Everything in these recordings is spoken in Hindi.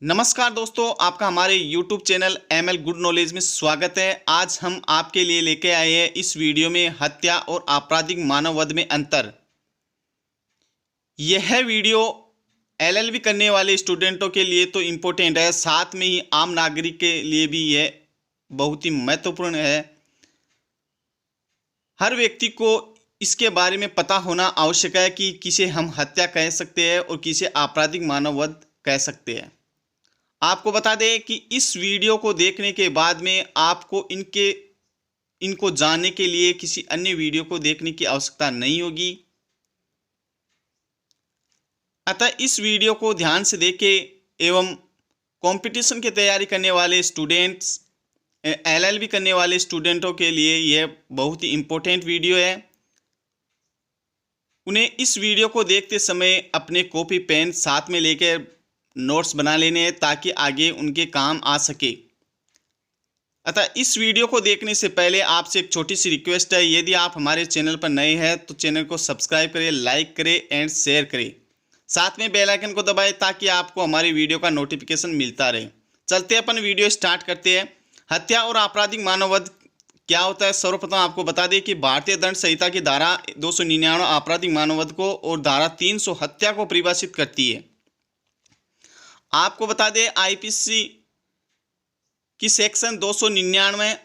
नमस्कार दोस्तों, आपका हमारे YouTube channel ML good knowledge में स्वागत है। आज हम आपके लिए लेके आए हैं इस वीडियो में हत्या और आपराधिक मानववध में अंतर। यह वीडियो LLB करने वाले स्टूडेंटों के लिए तो इम्पोर्टेंट है, साथ में ही आम नागरिक के लिए भी यह बहुत ही महत्वपूर्ण है। हर व्यक्ति को इसके बारे में पता होना आवश्यक है कि किसे हम हत्या कह सकते हैं और किसे आपराधिक मानववध कह सकते हैं। आपको बता दें कि इस वीडियो को देखने के बाद में आपको इनको जानने के लिए किसी अन्य वीडियो को देखने की आवश्यकता नहीं होगी। अतः इस वीडियो को ध्यान से देखें एवं कंपटीशन की तैयारी करने वाले स्टूडेंट्स, LLB करने वाले स्टूडेंटों के लिए यह बहुत ही इम्पोर्टेंट वीडियो है। उन्हें इस वीडियो को देखते समय अपने कॉपी पेन साथ में लेकर नोट्स बना लेने हैं ताकि आगे उनके काम आ सके। अतः इस वीडियो को देखने से पहले आपसे एक छोटी सी रिक्वेस्ट है, यदि आप हमारे चैनल पर नए हैं तो चैनल को सब्सक्राइब करें, लाइक करें एंड शेयर करें। साथ में बेल आइकन को दबाएं ताकि आपको हमारी वीडियो का नोटिफिकेशन मिलता रहे। चलते अपन वीडियो स्टार्ट करते हैं। हत्या और आपराधिक मानववध क्या होता है, सर्वप्रथम आपको बता दें कि भारतीय दंड संहिता की धारा 299 आपराधिक मानववध को और धारा 300 हत्या को परिभाषित करती है। आपको बता दें आईपीसी की सेक्शन 299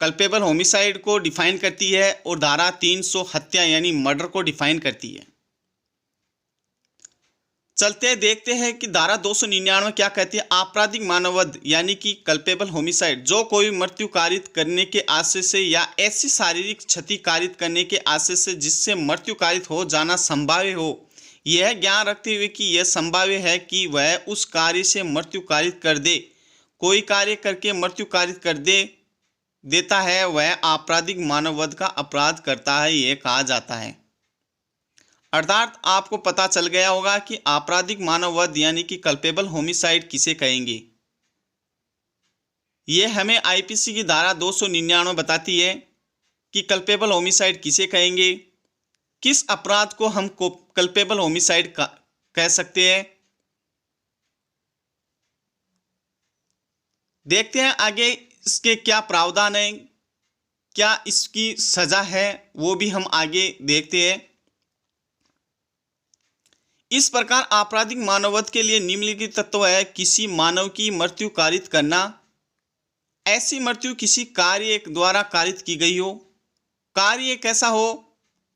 कल्पेबल होमिसाइड को डिफाइन करती है और धारा 300 हत्या यानी मर्डर को डिफाइन करती है। चलते देखते हैं कि धारा 299 क्या कहती है। आपराधिक मानववध यानी कि कल्पेबल होमिसाइड जो कोई मृत्यु कारित करने के आशय से या ऐसी शारीरिक क्षति कारित करने के आशय से जिससे मृत्यु कारित हो जाना संभाव्य हो, यह ज्ञान रखते हुए कि यह संभाव्य है कि वह उस कार्य से मृत्यु कारित कर दे, कोई कार्य करके मृत्यु कारित कर देता है, वह आपराधिक मानववध का अपराध करता है, यह कहा जाता है। अर्थात आपको पता चल गया होगा कि आपराधिक मानववध यानी कि कल्पेबल होमिसाइड किसे कहेंगे। यह हमें आईपीसी की धारा 299 बताती है कि कल्पेबल होमिसाइड किसे कहेंगे, किस अपराध को हम कल्पेबल होमिसाइड कह सकते हैं। देखते हैं आगे इसके क्या प्रावधान है, क्या इसकी सजा है, वो भी हम आगे देखते हैं। इस प्रकार आपराधिक मानववध के लिए निम्नलिखित तत्व है। किसी मानव की मृत्यु कारित करना, ऐसी मृत्यु किसी कार्य द्वारा कारित की गई हो। कार्य कैसा हो,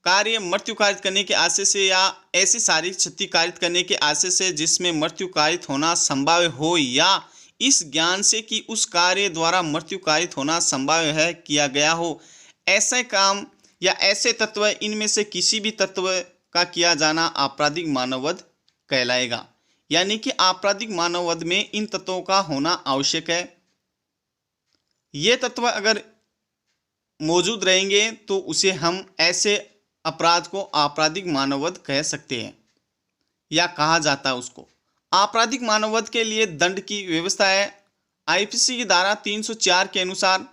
कार्य मृत्यु कारित करने के आशय से या ऐसी शारीरिक क्षति कारित करने के आशय से जिसमें मृत्यु कारित होना संभाव्य हो, या इस ज्ञान से कि उस कार्य द्वारा मृत्यु कारित होना संभाव्य है किया गया हो। ऐसे काम या ऐसे तत्व, इनमें से किसी भी तत्व का किया जाना आपराधिक मानववध कहलाएगा। यानी कि आपराधिक मानववध में इन तत्वों का होना आवश्यक है। ये तत्व अगर मौजूद रहेंगे तो उसे हम ऐसे अपराध को आपराधिक मानववध कह सकते हैं या कहा जाता है उसको। आपराधिक मानववध के लिए दंड की व्यवस्था है। आईपीसी की धारा 304 के अनुसार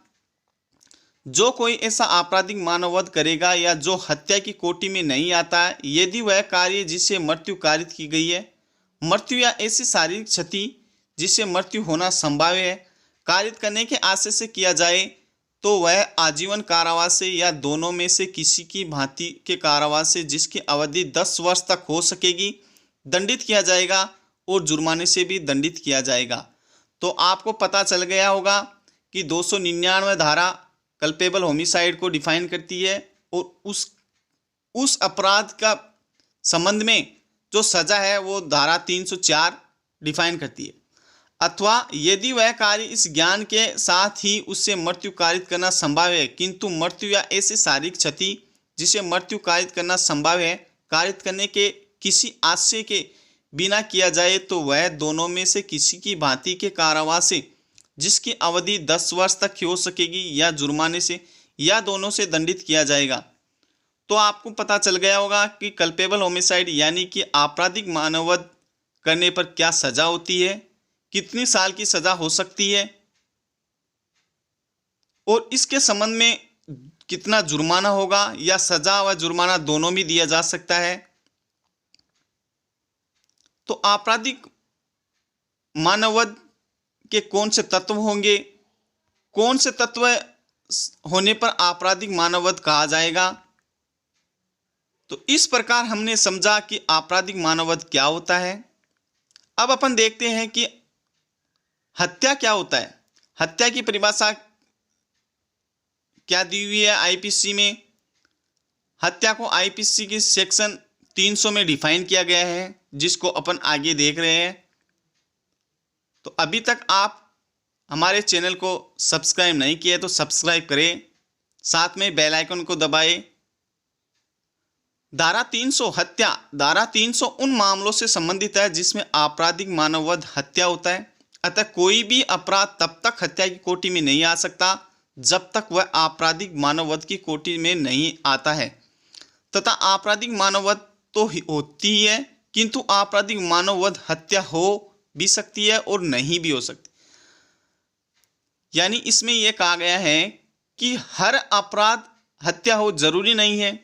जो कोई ऐसा आपराधिक मानववध करेगा या जो हत्या की कोटि में नहीं आता है, यदि वह कार्य जिससे मृत्यु कारित की गई है, मृत्यु या ऐसी शारीरिक क्षति जिससे मृत्यु होना संभाव्य है, कारित करने के आशय से किया जाए तो वह आजीवन कारावास से या दोनों में से किसी की भांति के कारावास से जिसकी अवधि 10 वर्ष तक हो सकेगी दंडित किया जाएगा और जुर्माने से भी दंडित किया जाएगा। तो आपको पता चल गया होगा कि 299 धारा कल्पेबल होमिसाइड को डिफाइन करती है और उस अपराध का संबंध में जो सजा है वो धारा 304 डिफाइन करती है। अथवा यदि वह कार्य इस ज्ञान के साथ ही उससे मृत्यु कारित करना संभव है, किंतु मृत्यु या ऐसी शारीरिक क्षति जिसे मृत्यु कारित करना संभव है कारित करने के किसी आशय के बिना किया जाए तो वह दोनों में से किसी की भांति के कारावास से जिसकी अवधि 10 वर्ष तक हो सकेगी या जुर्माने से या दोनों से दंडित किया जाएगा। तो आपको पता चल गया होगा कि कल्पेबल होमिसाइड यानी कि आपराधिक मानववध करने पर क्या सजा होती है, कितनी साल की सजा हो सकती है और इसके संबंध में कितना जुर्माना होगा या सजा व जुर्माना दोनों भी दिया जा सकता है। तो आपराधिक मानववध के कौन से तत्व होंगे, कौन से तत्व होने पर आपराधिक मानववध कहा जाएगा। तो इस प्रकार हमने समझा कि आपराधिक मानववध क्या होता है। अब अपन देखते हैं कि हत्या क्या होता है। हत्या की परिभाषा क्या दी हुई है आईपीसी में। हत्या को आईपीसी के सेक्शन 300 में डिफाइन किया गया है, जिसको अपन आगे देख रहे हैं। तो अभी तक आप हमारे चैनल को सब्सक्राइब नहीं किया तो सब्सक्राइब करें, साथ में बेल आइकन को दबाएं। धारा 300 हत्या, धारा 300 उन मामलों से संबंधित है जिसमें आपराधिक मानववध हत्या होता है। अतः कोई भी अपराध तब तक हत्या की कोटि में नहीं आ सकता जब तक वह आपराधिक मानववध की कोटि में नहीं आता है, तथा आपराधिक मानववध तो होती ही है, किंतु आपराधिक मानववध हत्या हो भी सकती है और नहीं भी हो सकती। यानी इसमें यह कहा गया है कि हर अपराध हत्या हो जरूरी नहीं है,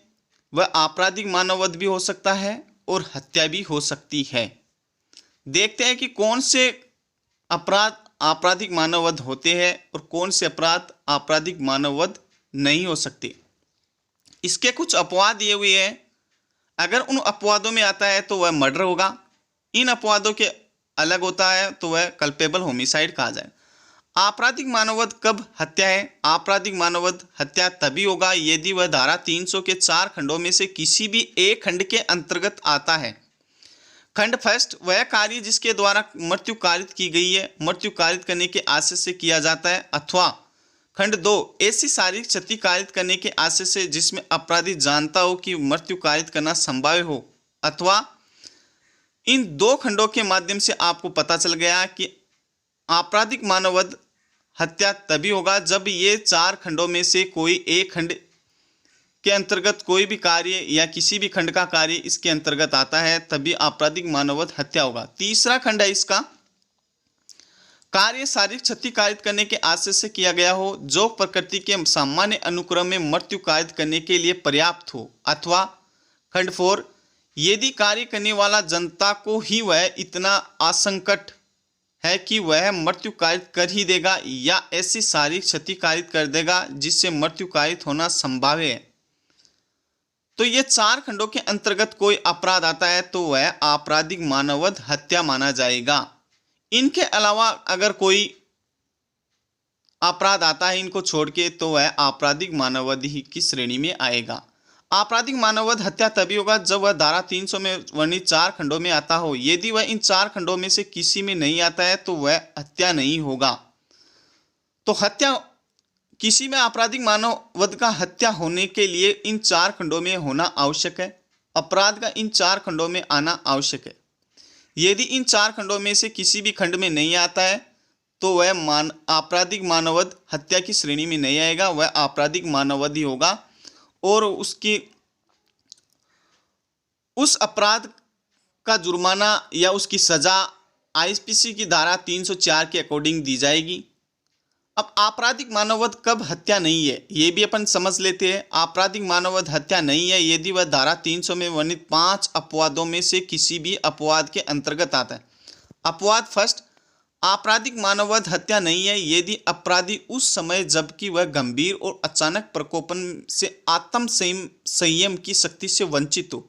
वह आपराधिक मानववध भी हो सकता है और हत्या भी हो सकती है। देखते हैं कि कौन से अपराध आपराधिक मानववध होते हैं और कौन से अपराध आपराधिक मानववध नहीं हो सकते। इसके कुछ अपवाद दिए हुए हैं। अगर उन अपवादों में आता है तो वह मर्डर होगा। इन अपवादों के अलग होता है तो वह कल्पेबल होमिसाइड कहा जाए। आपराधिक मानववध कब हत्या है? आपराधिक मानववध हत्या तभी होगा यदि वह धारा 300 के 4 खंडों में से किसी भी एक खंड के अंतर्गत आता है। खंड फर्स्ट, वह कार्य जिसके द्वारा मृत्यु कारित की गई है, मृत्यु कारित करने के आशय से किया जाता है। अथवा खंड 2, ऐसी शारीरिक क्षति कारित करने के आशय से जिसमें अपराधी जानता हो कि मृत्यु कारित करना संभाव्य हो। अथवा इन 2 खंडों के माध्यम से आपको पता चल गया कि आपराधिक मानववध हत्या तभी होगा जब ये 4 खंडों में से कोई एक खंड के अंतर्गत कोई भी कार्य या किसी भी खंड का कार्य इसके अंतर्गत आता है, तभी आपराधिक मानववध हत्या होगा। तीसरा खंड है इसका, कार्य शारीरिक क्षति कारित करने के आशय से किया गया हो जो प्रकृति के सामान्य अनुक्रम में मृत्यु कारित करने के लिए पर्याप्त हो। अथवा खंड 4, यदि कार्य करने वाला जनता को ही वह इतना आसंकट है कि वह मृत्यु कारित कर ही देगा या ऐसी शारीरिक क्षति कारित कर देगा जिससे मृत्यु कारित होना संभाव्य है। तो ये 4 खंडों के अंतर्गत कोई अपराध आता है तो वह आपराधिक मानववध हत्या माना जाएगा। इनके अलावा अगर कोई अपराध आता है इनको छोड़ के तो वह आपराधिक मानववध ही की श्रेणी में आएगा। आपराधिक मानववध हत्या तभी होगा जब वह धारा 300 में वर्णित 4 खंडों में आता हो। यदि वह इन 4 खंडों में से किसी में नहीं आता है तो वह हत्या नहीं होगा। तो हत्या किसी में आपराधिक मानववध का हत्या होने के लिए इन 4 खंडों में होना आवश्यक है। अपराध का इन 4 खंडों में आना आवश्यक है। यदि इन 4 खंडों में से किसी भी खंड में नहीं आता है तो वह आपराधिक मानववध हत्या की श्रेणी में नहीं आएगा, वह आपराधिक मानववध ही होगा और उस अपराध का जुर्माना या उसकी सजा आईपीसी की धारा 304 के अकॉर्डिंग दी जाएगी। अब आपराधिक मानववध कब हत्या नहीं है ये भी अपन समझ लेते हैं। आपराधिक मानववध हत्या नहीं है यदि वह धारा 300 में वर्णित 5 अपवादों में से किसी भी अपवाद के अंतर्गत आता है। अपवाद फर्स्ट, आपराधिक मानववध हत्या नहीं है यदि अपराधी उस समय जबकि वह गंभीर और अचानक प्रकोपन से आत्म संयम की शक्ति से वंचित हो,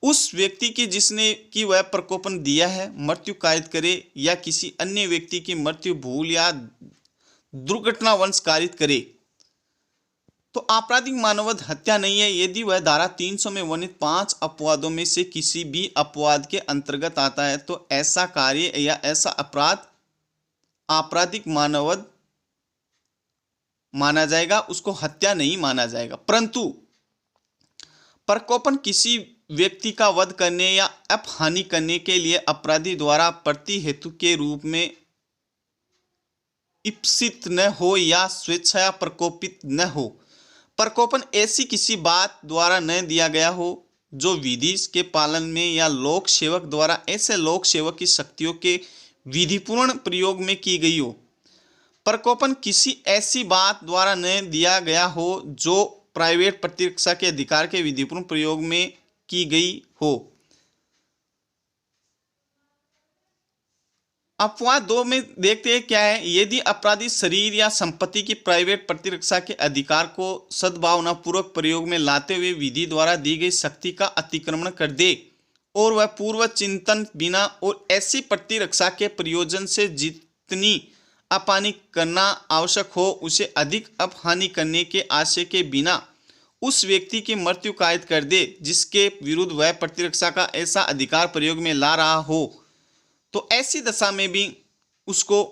उस व्यक्ति की जिसने कि वह प्रकोपन दिया है मृत्यु कारित करे या किसी अन्य व्यक्ति की मृत्यु भूल या दुर्घटनावश कारित करे तो आपराधिक मानववध हत्या नहीं है यदि वह धारा 300 में वर्णित 5 अपवादों में से किसी भी अपवाद के अंतर्गत आता है। तो ऐसा कार्य या ऐसा अपराध आपराधिक मानववध माना जाएगा, उसको हत्या नहीं माना जाएगा। परंतु प्रकोपन किसी व्यक्ति का वध करने या अपहानि करने के लिए अपराधी द्वारा प्रति हेतु के रूप में इप्सित न हो या स्वेच्छा प्रकोपित न हो। प्रकोपन ऐसी किसी बात द्वारा न दिया गया हो जो विधि के पालन में या लोक सेवक द्वारा ऐसे लोक सेवक की शक्तियों के विधिपूर्ण प्रयोग में की गई हो। प्रकोपन किसी ऐसी बात द्वारा न दिया गया हो जो प्राइवेट प्रतिरक्षा के अधिकार के विधिपूर्ण प्रयोग में की गई हो। अपवाद 2 में देखते हैं क्या है। यदि अपराधी शरीर या संपत्ति की प्राइवेट प्रतिरक्षा के अधिकार को सद्भावनापूर्वक प्रयोग में लाते हुए विधि द्वारा दी गई शक्ति का अतिक्रमण कर दे और वह पूर्व चिंतन बिना और ऐसी प्रतिरक्षा के प्रयोजन से जितनी अपहानि करना आवश्यक हो उसे अधिक अपहानि करने के आशय के बिना उस व्यक्ति की मृत्यु कायद कर दे जिसके विरुद्ध वह प्रतिरक्षा का ऐसा अधिकार प्रयोग में ला रहा हो, तो ऐसी दशा में भी उसको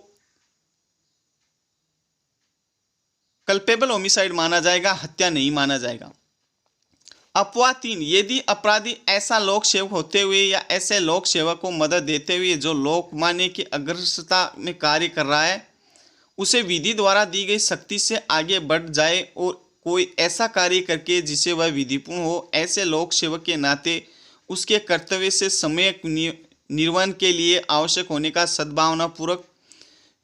कल्पेबल होमिसाइड माना जाएगा, हत्या नहीं माना जाएगा। अपवाद 3, यदि अपराधी ऐसा लोक सेवक होते हुए या ऐसे लोक सेवक को मदद देते हुए जो लोकमान्य की अग्रसरता में कार्य कर रहा है उसे विधि द्वारा दी गई शक्ति से आगे बढ़ जाए और कोई ऐसा कार्य करके जिसे वह विधिपूर्ण हो, ऐसे लोक सेवक के नाते उसके कर्तव्य से सम्यक निर्वहन के लिए आवश्यक होने का सद्भावनापूर्वक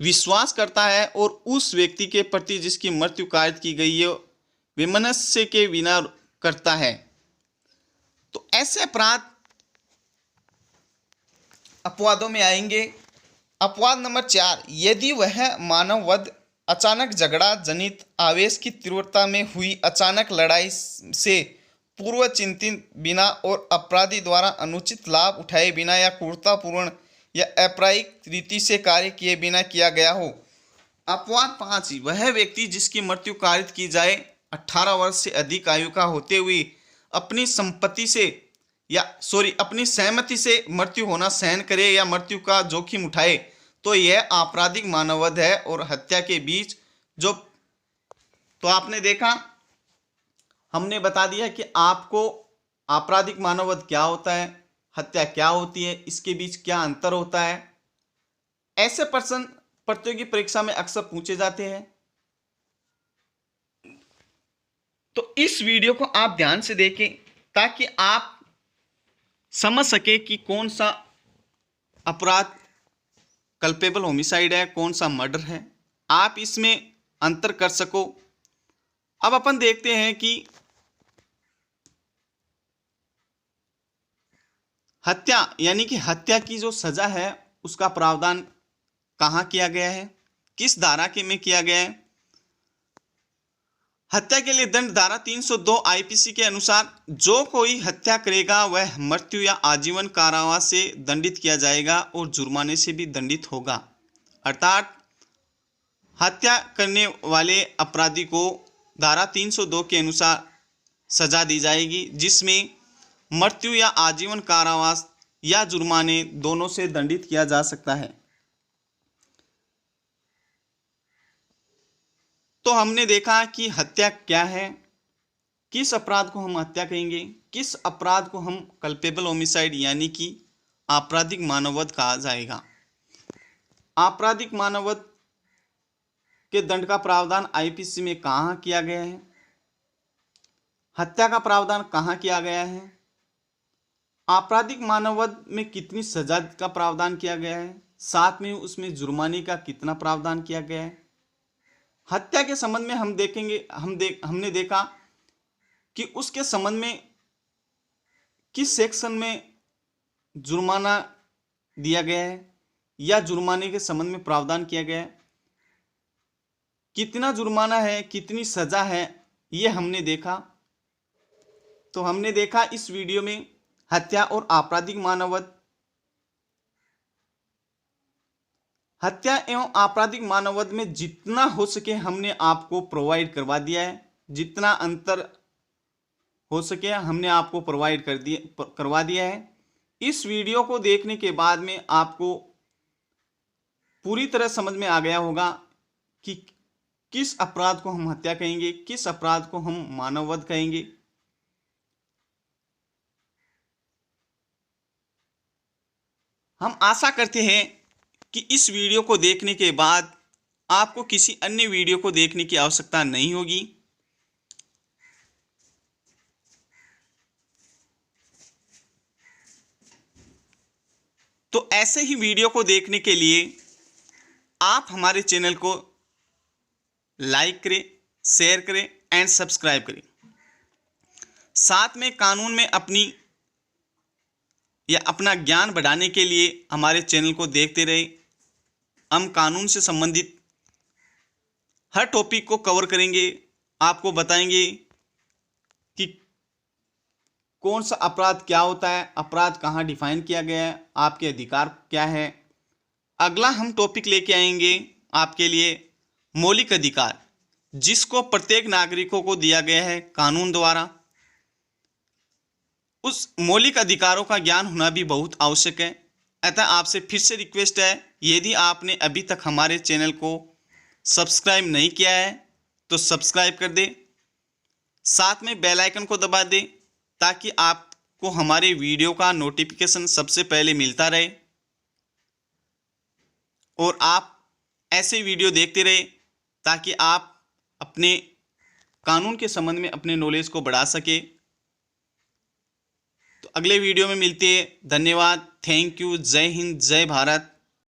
विश्वास करता है और उस व्यक्ति के प्रति जिसकी मृत्यु कायद की गई है विमनस्य के बिना करता है, तो ऐसे अपराध अपवादों में आएंगे। अपवाद नंबर 4, यदि वह मानव वध अचानक झगड़ा जनित आवेश की तीव्रता में हुई अचानक लड़ाई से पूर्व चिंतित बिना और अपराधी द्वारा अनुचित लाभ उठाए बिना या क्रूरतापूर्ण या अपराधिक रीति से कार्य किए बिना किया गया हो। अपवाद 5, वह व्यक्ति जिसकी मृत्यु कारित की जाए 18 वर्ष से अधिक आयु का होते हुए अपनी अपनी सहमति से मृत्यु होना सहन करे या मृत्यु का जोखिम उठाए, तो यह आपराधिक मानववध है और हत्या के बीच जो, तो आपने देखा, हमने बता दिया कि आपको आपराधिक मानववध क्या होता है, हत्या क्या होती है, इसके बीच क्या अंतर होता है। ऐसे प्रश्न प्रतियोगी परीक्षा में अक्सर पूछे जाते हैं, तो इस वीडियो को आप ध्यान से देखें ताकि आप समझ सके कि कौन सा अपराध कल्पेबल होमिसाइड है, कौन सा मर्डर है, आप इसमें अंतर कर सको। अब अपन देखते हैं कि हत्या यानी कि हत्या की जो सजा है उसका प्रावधान कहाँ किया गया है, किस धारा के में किया गया है। हत्या के लिए दंड धारा 302 आईपीसी के अनुसार जो कोई हत्या करेगा वह मृत्यु या आजीवन कारावास से दंडित किया जाएगा और जुर्माने से भी दंडित होगा। अर्थात हत्या करने वाले अपराधी को धारा 302 के अनुसार सजा दी जाएगी जिसमें मृत्यु या आजीवन कारावास या जुर्माने दोनों से दंडित किया जा सकता है। तो हमने देखा कि हत्या क्या है, किस अपराध को हम हत्या कहेंगे, किस अपराध को हम कल्पेबल होमिसाइड यानी कि आपराधिक मानववध कहा जाएगा। आपराधिक मानववध के दंड का प्रावधान आईपीसी में कहाँ किया गया है, हत्या का प्रावधान कहाँ किया गया है, आपराधिक मानववध में कितनी सजा का प्रावधान किया गया है, साथ में उसमें जुर्माने का कितना प्रावधान किया गया है। हत्या के संबंध में हम देखेंगे, हमने देखा कि उसके संबंध में किस सेक्शन में जुर्माना दिया गया है या जुर्माने के संबंध में प्रावधान किया गया है, कितना जुर्माना है, कितनी सजा है, ये हमने देखा। तो हमने देखा इस वीडियो में हत्या और आपराधिक मानववध, हत्या एवं आपराधिक मानववध में जितना हो सके हमने आपको प्रोवाइड करवा दिया है, जितना अंतर हो सके हमने आपको प्रोवाइड करवा दिया है। इस वीडियो को देखने के बाद में आपको पूरी तरह समझ में आ गया होगा कि किस अपराध को हम हत्या कहेंगे, किस अपराध को हम मानववध कहेंगे। हम आशा करते हैं कि इस वीडियो को देखने के बाद आपको किसी अन्य वीडियो को देखने की आवश्यकता नहीं होगी। तो ऐसे ही वीडियो को देखने के लिए आप हमारे चैनल को लाइक करें, शेयर करें एंड सब्सक्राइब करें। साथ में कानून में अपना ज्ञान बढ़ाने के लिए हमारे चैनल को देखते रहें। हम कानून से संबंधित हर टॉपिक को कवर करेंगे। आपको बताएंगे कि कौन सा अपराध क्या होता है, अपराध कहाँ डिफाइन किया गया है, आपके अधिकार क्या है। अगला हम टॉपिक लेके आएंगे आपके लिए मौलिक अधिकार, जिसको प्रत्येक नागरिकों को दिया गया है कानून द्वारा। उस मौलिक अधिकारों का ज्ञान होना भी बहुत आवश्यक है। अतः आपसे फिर से रिक्वेस्ट है, यदि आपने अभी तक हमारे चैनल को सब्सक्राइब नहीं किया है तो सब्सक्राइब कर दे, साथ में बेल आइकन को दबा दे ताकि आपको हमारे वीडियो का नोटिफिकेशन सबसे पहले मिलता रहे और आप ऐसे वीडियो देखते रहे ताकि आप अपने कानून के संबंध में अपने नॉलेज को बढ़ा सके। तो अगले वीडियो में मिलते हैं। धन्यवाद, थैंक यू, जय हिंद, जय भारत।